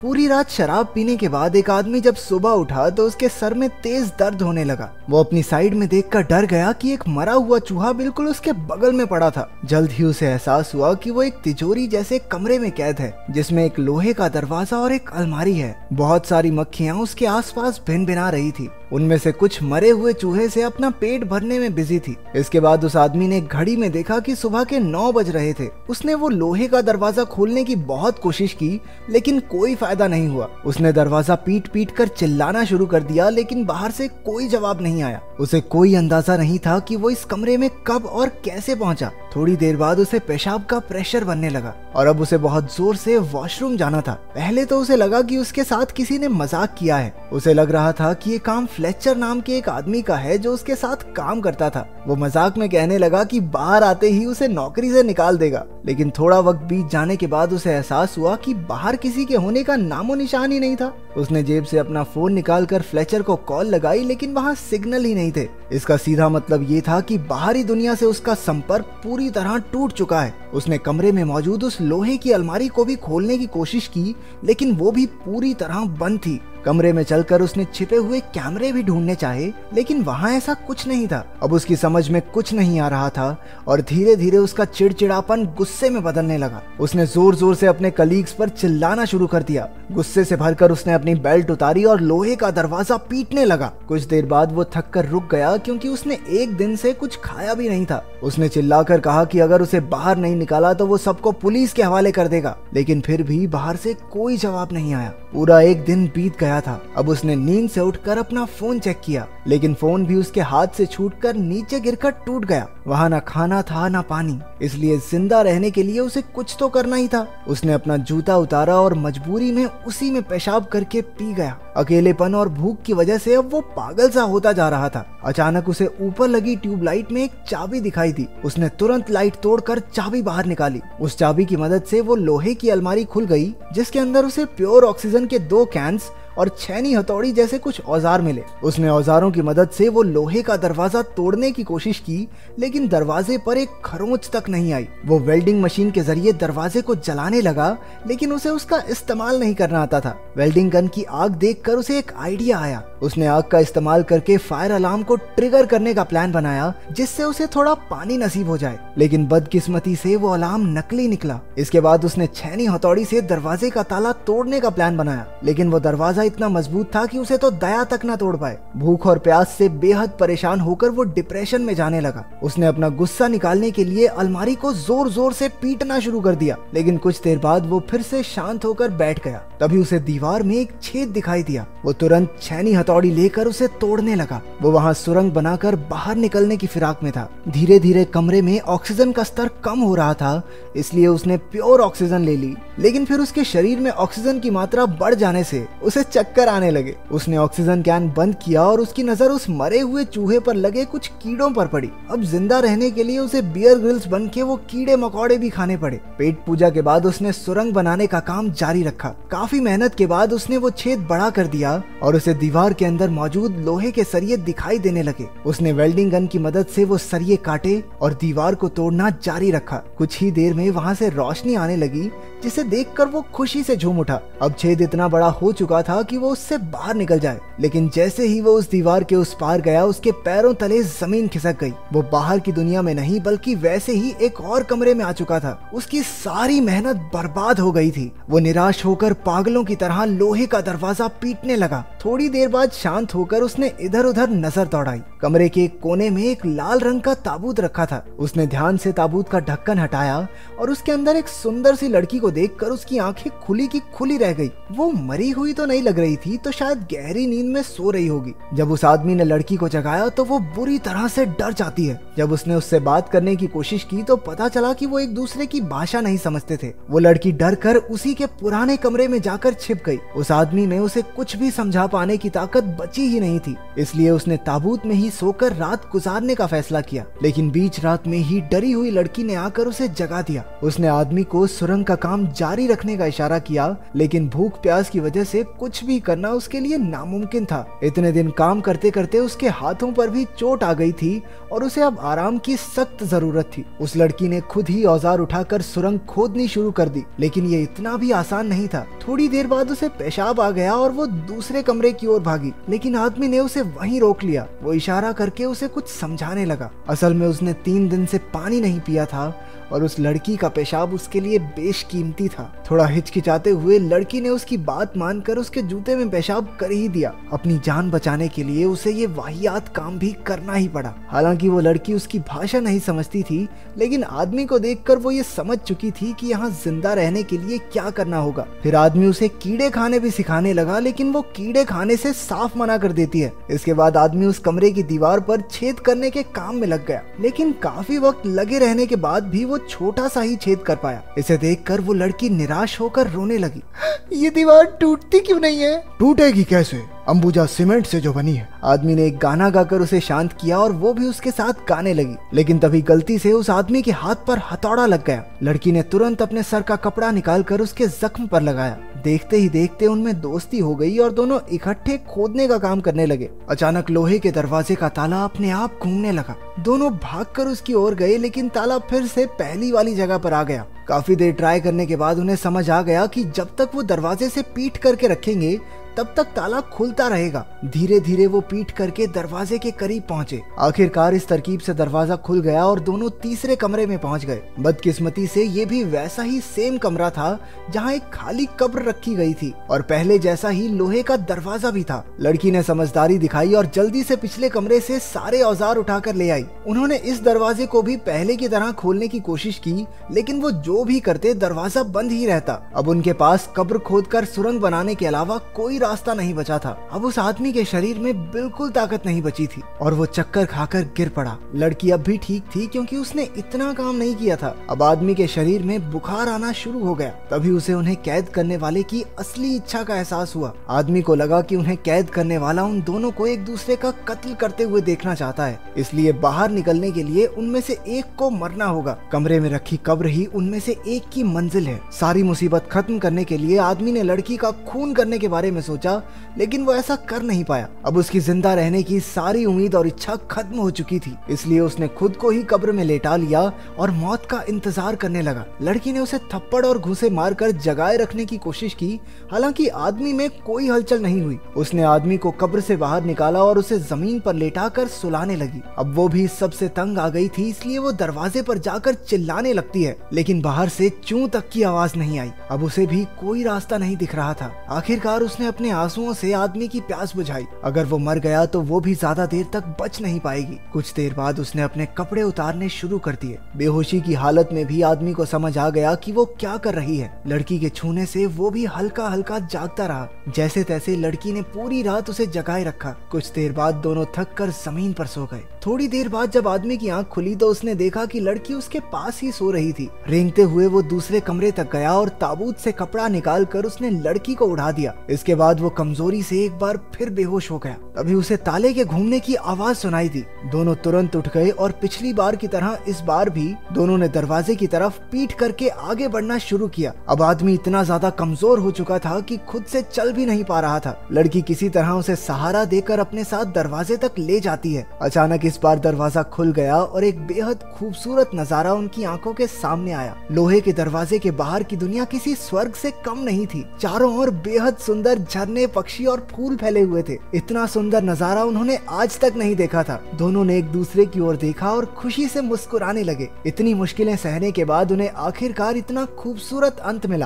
पूरी रात शराब पीने के बाद एक आदमी जब सुबह उठा तो उसके सर में तेज दर्द होने लगा। वो अपनी साइड में देखकर डर गया कि एक मरा हुआ चूहा बिल्कुल उसके बगल में पड़ा था। जल्द ही उसे एहसास हुआ कि वो एक तिजोरी जैसे कमरे में कैद है, जिसमें एक लोहे का दरवाजा और एक अलमारी है। बहुत सारी मक्खियां उसके आसपास भिनभिना रही थी। उनमें से कुछ मरे हुए चूहे से अपना पेट भरने में बिजी थी। इसके बाद उस आदमी ने घड़ी में देखा कि सुबह के 9 बज रहे थे। उसने वो लोहे का दरवाजा खोलने की बहुत कोशिश की, लेकिन कोई फायदा नहीं हुआ। उसने दरवाजा पीट पीट कर चिल्लाना शुरू कर दिया, लेकिन बाहर से कोई जवाब नहीं आया। उसे कोई अंदाजा नहीं था कि वो इस कमरे में कब और कैसे पहुंचा। थोड़ी देर बाद उसे पेशाब का प्रेशर बनने लगा और अब उसे बहुत जोर से वॉशरूम जाना था। पहले तो उसे लगा कि उसके साथ किसी ने मजाक किया है। उसे लग रहा था कि ये काम फ्लेचर नाम के एक आदमी का है जो उसके साथ काम करता था। वो मजाक में कहने लगा कि बाहर आते ही उसे नौकरी से निकाल देगा। लेकिन थोड़ा वक्त बीत जाने के बाद उसे एहसास हुआ कि बाहर किसी के होने का नामो निशान ही नहीं था। उसने जेब से अपना फोन निकालकर फ्लेचर को कॉल लगाई, लेकिन वहाँ सिग्नल ही नहीं थे। इसका सीधा मतलब ये था कि बाहरी दुनिया से उसका संपर्क पूरी तरह टूट चुका है। उसने कमरे में मौजूद उस लोहे की अलमारी को भी खोलने की कोशिश की, लेकिन वो भी पूरी तरह बंद थी। कमरे में चलकर उसने छिपे हुए कैमरे भी ढूंढने चाहे, लेकिन वहाँ ऐसा कुछ नहीं था। अब उसकी समझ में कुछ नहीं आ रहा था और धीरे धीरे उसका चिड़चिड़ापन गुस्से में बदलने लगा। उसने जोर जोर से अपने कलीग्स पर चिल्लाना शुरू कर दिया। गुस्से से भरकर उसने अपनी बेल्ट उतारी और लोहे का दरवाजा पीटने लगा। कुछ देर बाद वो थक कर रुक गया, क्योंकि उसने एक दिन से कुछ खाया भी नहीं था। उसने चिल्लाकर कहा कि अगर उसे बाहर नहीं निकाला तो वो सबको पुलिस के हवाले कर देगा, लेकिन फिर भी बाहर से कोई जवाब नहीं आया। पूरा एक दिन बीत गया था। अब उसने नींद से उठकर अपना फोन चेक किया, लेकिन फोन भी उसके हाथ से छूटकर नीचे गिरकर टूट गया। वहाँ ना खाना था ना पानी, इसलिए जिंदा रहने के लिए उसे कुछ तो करना ही था। उसने अपना जूता उतारा और मजबूरी में उसी में पेशाब करके पी गया। अकेलेपन और भूख की वजह से अब वो पागल सा होता जा रहा था। अचानक उसे ऊपर लगी ट्यूबलाइट में एक चाबी दिखाई दी। उसने तुरंत लाइट तोड़कर चाबी बाहर निकाली। उस चाबी की मदद से वो लोहे की अलमारी खुल गई, जिसके अंदर उसे प्योर ऑक्सीजन के 2 कैंस और छेनी हथौड़ी जैसे कुछ औजार मिले। उसने औजारों की मदद से वो लोहे का दरवाजा तोड़ने की कोशिश की, लेकिन दरवाजे पर एक खरोंच तक नहीं आई। वो वेल्डिंग मशीन के जरिए दरवाजे को जलाने लगा, लेकिन उसे उसका इस्तेमाल नहीं करना आता था। वेल्डिंग गन की आग देखकर उसे एक आइडिया आया। उसने आग का इस्तेमाल करके फायर अलार्म को ट्रिगर करने का प्लान बनाया, जिससे उसे थोड़ा पानी नसीब हो जाए। लेकिन बदकिस्मती से वो अलार्म नकली निकला। इसके बाद उसने छेनी हथौड़ी से दरवाजे का ताला तोड़ने का प्लान बनाया, लेकिन वो दरवाजा इतना मजबूत था कि उसे तो दया तक न तोड़ पाए। भूख और प्यास से बेहद परेशान होकर वो डिप्रेशन में जाने लगा। उसने अपना गुस्सा निकालने के लिए अलमारी को जोर जोर से पीटना शुरू कर दिया, लेकिन कुछ देर बाद वो फिर से शांत होकर बैठ गया। तभी उसे दीवार में एक छेद दिखाई दिया। वो तुरंत छेनी हथौड़ी लेकर उसे तोड़ने लगा। वो वहाँ सुरंग बनाकर बाहर निकलने की फिराक में था। धीरे धीरे कमरे में ऑक्सीजन का स्तर कम हो रहा था, इसलिए उसने प्योर ऑक्सीजन ले ली, लेकिन फिर उसके शरीर में ऑक्सीजन की मात्रा बढ़ जाने से उसे चक्कर आने लगे। उसने ऑक्सीजन कैन बंद किया और उसकी नजर उस मरे हुए चूहे पर लगे कुछ कीड़ों पर पड़ी। अब जिंदा रहने के लिए उसे बियर ग्रिल्स बन के वो कीड़े मकोड़े भी खाने पड़े। पेट पूजा के बाद उसने सुरंग बनाने का काम जारी रखा। काफी मेहनत के बाद उसने वो छेद बड़ा कर दिया और उसे दीवार के अंदर मौजूद लोहे के सरिये दिखाई देने लगे। उसने वेल्डिंग गन की मदद से वो सरिये काटे और दीवार को तोड़ना जारी रखा। कुछ ही देर में वहाँ से रोशनी आने लगी, जिसे देखकर वो खुशी से झूम उठा। अब छेद इतना बड़ा हो चुका था कि वो उससे बाहर निकल जाए, लेकिन जैसे ही वो उस दीवार के उस पार गया, उसके पैरों तले जमीन खिसक गई। वो बाहर की दुनिया में नहीं बल्कि वैसे ही एक और कमरे में आ चुका था। उसकी सारी मेहनत बर्बाद हो गई थी। वो निराश होकर पागलों की तरह लोहे का दरवाजा पीटने लगा। थोड़ी देर बाद शांत होकर उसने इधर उधर नजर दौड़ाई। कमरे के एक कोने में एक लाल रंग का ताबूत रखा था। उसने ध्यान से ताबूत का ढक्कन हटाया और उसके अंदर एक सुंदर सी लड़की को देखकर उसकी आंखें खुली की खुली रह गई। वो मरी हुई तो नहीं लग रही थी, तो शायद गहरी नींद में सो रही होगी। जब उस आदमी ने लड़की को जगाया तो वो बुरी तरह से डर जाती है। जब उसने उससे बात करने की कोशिश की तो पता चला कि वो एक दूसरे की भाषा नहीं समझते थे। वो लड़की डर कर उसी के पुराने कमरे में जाकर छिप गई। उस आदमी में उसे कुछ भी समझा पाने की ताकत बची ही नहीं थी, इसलिए उसने ताबूत में ही सोकर रात गुजारने का फैसला किया, लेकिन बीच रात में ही डरी हुई लड़की ने आकर उसे जगा दिया। उसने आदमी को सुरंग का काम जारी रखने का इशारा किया, लेकिन भूख प्यास की वजह से कुछ भी करना उसके लिए नामुमकिन था। इतने दिन काम करते करते उसके हाथों पर भी चोट आ गई थी और उसे अब आराम की सख्त जरूरत थी। उस लड़की ने खुद ही औजार उठाकर सुरंग खोदनी शुरू कर दी, लेकिन ये इतना भी आसान नहीं था। थोड़ी देर बाद उसे पेशाब आ गया और वो दूसरे कमरे की ओर भागी, लेकिन आदमी ने उसे वहीं रोक लिया। वो इशारा करके उसे कुछ समझाने लगा। असल में उसने 3 दिन से पानी नहीं पिया था और उस लड़की का पेशाब उसके लिए बेशकीमती था। थोड़ा हिचकिचाते हुए लड़की ने उसकी बात मानकर उसके जूते में पेशाब कर ही दिया। अपनी जान बचाने के लिए उसे ये वाहियात काम भी करना ही पड़ा। हालांकि वो लड़की उसकी भाषा नहीं समझती थी, लेकिन आदमी को देखकर वो ये समझ चुकी थी कि यहाँ जिंदा रहने के लिए क्या करना होगा। फिर आदमी उसे कीड़े खाने भी सिखाने लगा, लेकिन वो कीड़े खाने से साफ मना कर देती है। इसके बाद आदमी उस कमरे की दीवार पर छेद करने के काम में लग गया, लेकिन काफी वक्त लगे रहने के बाद भी वो छोटा सा ही छेद कर पाया। इसे देखकर वो लड़की निराश होकर रोने लगी। ये दीवार टूटती क्यों नहीं है? टूटेगी कैसे, अंबुजा सीमेंट से जो बनी है। आदमी ने एक गाना गाकर उसे शांत किया और वो भी उसके साथ गाने लगी, लेकिन तभी गलती से उस आदमी के हाथ पर हथौड़ा लग गया। लड़की ने तुरंत अपने सर का कपड़ा निकालकर उसके जख्म पर लगाया। देखते ही देखते उनमें दोस्ती हो गई और दोनों इकट्ठे खोदने का काम करने लगे। अचानक लोहे के दरवाजे का ताला अपने आप घूमने लगा। दोनों भागकर उसकी ओर गए, लेकिन ताला फिर से पहली वाली जगह पर आ गया। काफी देर ट्राई करने के बाद उन्हें समझ आ गया कि जब तक वो दरवाजे से पीठ करके रखेंगे तब तक ताला खुलता रहेगा। धीरे धीरे वो पीठ करके दरवाजे के करीब पहुंचे। आखिरकार इस तरकीब से दरवाजा खुल गया और दोनों तीसरे कमरे में पहुंच गए। बदकिस्मती से ये भी वैसा ही सेम कमरा था जहां एक खाली कब्र रखी गई थी और पहले जैसा ही लोहे का दरवाजा भी था। लड़की ने समझदारी दिखाई और जल्दी से पिछले कमरे से सारे औजार उठाकर ले आई। उन्होंने इस दरवाजे को भी पहले की तरह खोलने की कोशिश की, लेकिन वो जो भी करते दरवाजा बंद ही रहता। अब उनके पास कब्र खोदकर सुरंग बनाने के अलावा कोई रास्ता नहीं बचा था। अब उस आदमी के शरीर में बिल्कुल ताकत नहीं बची थी और वो चक्कर खाकर गिर पड़ा। लड़की अब भी ठीक थी क्योंकि उसने इतना काम नहीं किया था। अब आदमी के शरीर में बुखार आना शुरू हो गया। तभी उसे उन्हें कैद करने वाले की असली इच्छा का एहसास हुआ। आदमी को लगा कि उन्हें कैद करने वाला उन दोनों को एक दूसरे का कत्ल करते हुए देखना चाहता है, इसलिए बाहर निकलने के लिए उनमें से एक को मरना होगा। कमरे में रखी कब्र ही उनमें से एक की मंजिल है। सारी मुसीबत खत्म करने के लिए आदमी ने लड़की का खून करने के बारे में सोचा, लेकिन वो ऐसा कर नहीं पाया। अब उसकी जिंदा रहने की सारी उम्मीद और इच्छा खत्म हो चुकी थी, इसलिए उसने खुद को ही कब्र में लेटा लिया और मौत का इंतजार करने लगा। लड़की ने उसे थप्पड़ और घूंसे मारकर जगाए रखने की कोशिश की, हालांकि आदमी में कोई हलचल नहीं हुई। उसने आदमी को कब्र से बाहर निकाला और उसे जमीन पर लेटाकर सुलाने लगी। अब वो भी सबसे तंग आ गई थी, इसलिए वो दरवाजे पर जाकर चिल्लाने लगती है, लेकिन बाहर से चूं तक की आवाज नहीं आई। अब उसे भी कोई रास्ता नहीं दिख रहा था। आखिरकार उसने अपने आंसुओं से आदमी की प्यास बुझाई। अगर वो मर गया तो वो भी ज्यादा देर तक बच नहीं पाएगी। कुछ देर बाद उसने अपने कपड़े उतारने शुरू कर दिए। बेहोशी की हालत में भी आदमी को समझ आ गया कि वो क्या कर रही है। लड़की के छूने से वो भी हल्का हल्का जागता रहा। जैसे तैसे लड़की ने पूरी रात उसे जगाए रखा। कुछ देर बाद दोनों थक कर जमीन पर सो गए। थोड़ी देर बाद जब आदमी की आंख खुली तो उसने देखा कि लड़की उसके पास ही सो रही थी। रेंगते हुए वो दूसरे कमरे तक गया और ताबूत से कपड़ा निकाल कर उसने लड़की को उड़ा दिया। इसके बाद वो कमजोरी से एक बार फिर बेहोश हो गया। तभी उसे ताले के घूमने की आवाज सुनाई दी। दोनों तुरंत उठ गए और पिछली बार की तरह इस बार भी दोनों ने दरवाजे की तरफ पीठ करके आगे बढ़ना शुरू किया। अब आदमी इतना ज्यादा कमजोर हो चुका था कि खुद से चल भी नहीं पा रहा था। लड़की किसी तरह उसे सहारा देकर अपने साथ दरवाजे तक ले जाती है। अचानक इस बार दरवाजा खुल गया और एक बेहद खूबसूरत नजारा उनकी आंखों के सामने आया। लोहे के दरवाजे के बाहर की दुनिया किसी स्वर्ग से कम नहीं थी। चारों ओर बेहद सुंदर झरने, पक्षी और फूल फैले हुए थे। इतना सुंदर नजारा उन्होंने आज तक नहीं देखा था। दोनों ने एक दूसरे की ओर देखा और खुशी से मुस्कुराने लगे। इतनी मुश्किलें सहने के बाद उन्हें आखिरकार इतना खूबसूरत अंत मिला।